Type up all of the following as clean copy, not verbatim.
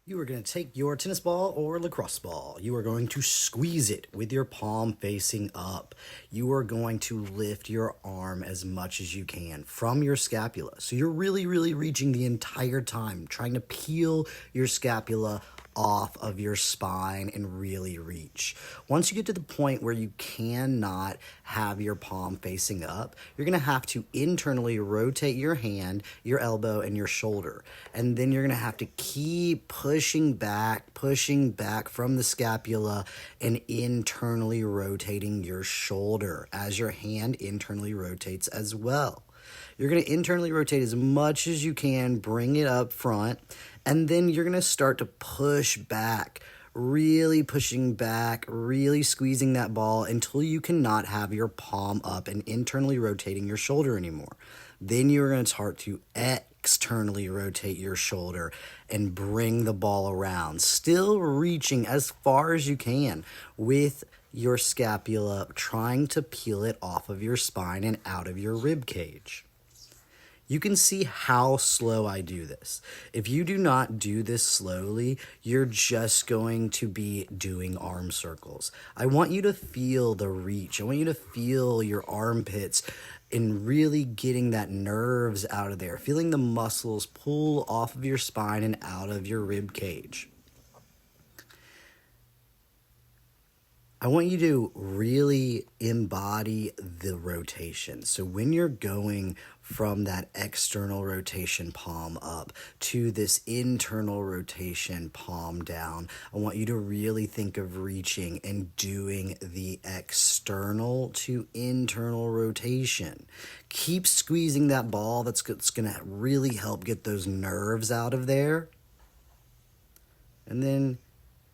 You are going to take your tennis ball or lacrosse ball. You are going to squeeze it with your palm facing up. You are going to lift your arm as much as you can from your scapula. So you're really reaching the entire time, trying to peel your scapula off of your spine and really reach. Once you get to the point where you cannot have your palm facing up, you're going to have to internally rotate your hand, your elbow, and your shoulder. And then you're going to have to keep pushing back from the scapula and internally rotating your shoulder as your hand internally rotates as well. You're going to internally rotate as much as you can, bring it up front, and then you're going to start to push back, really pushing back, really squeezing that ball until you cannot have your palm up and internally rotating your shoulder anymore. Then you're going to start to externally rotate your shoulder and bring the ball around, still reaching as far as you can with your scapula, trying to peel it off of your spine and out of your rib cage. You can see how slow I do this. If you do not do this slowly, you're just going to be doing arm circles. I want you to feel the reach. I want you to feel your armpits and really getting that nerves out of there, feeling the muscles pull off of your spine and out of your rib cage. I want you to really embody the rotation. So when you're going from that external rotation palm up to this internal rotation palm down, I want you to really think of reaching and doing the external to internal rotation. Keep squeezing that ball. That's going to really help get those nerves out of there. And then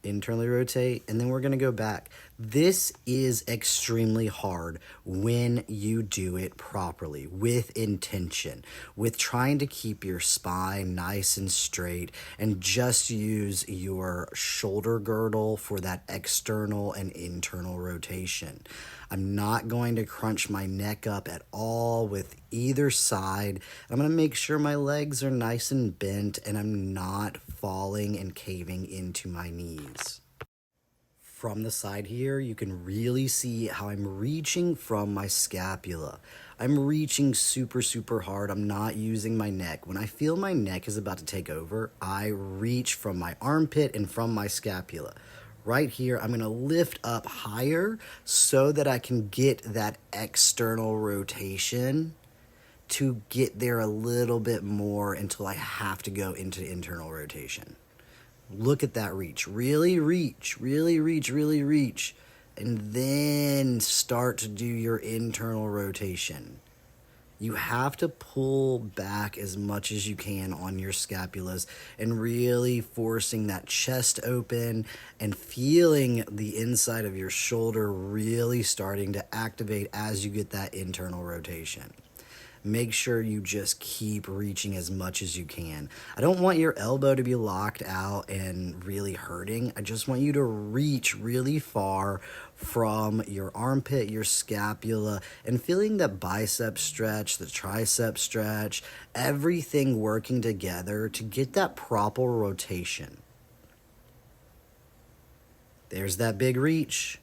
internally rotate, and then we're going to go back. This is extremely hard when you do it properly, with intention, with trying to keep your spine nice and straight, and just use your shoulder girdle for that external and internal rotation. I'm not going to crunch my neck up at all with either side. I'm going to make sure my legs are nice and bent and I'm not falling and caving into my knees. From the side here, you can really see how I'm reaching from my scapula. I'm reaching super hard. I'm not using my neck. When I feel my neck is about to take over, I reach from my armpit and from my scapula. Right here, I'm going to lift up higher so that I can get that external rotation to get there a little bit more until I have to go into internal rotation. Look at that reach. Really reach, and then start to do your internal rotation. You have to pull back as much as you can on your scapulas and really forcing that chest open and feeling the inside of your shoulder really starting to activate as you get that internal rotation. Make sure you just keep reaching as much as you can. I don't want your elbow to be locked out and really hurting. I just want you to reach really far from your armpit, your scapula, and feeling that bicep stretch, the tricep stretch, everything working together to get that proper rotation. There's that big reach.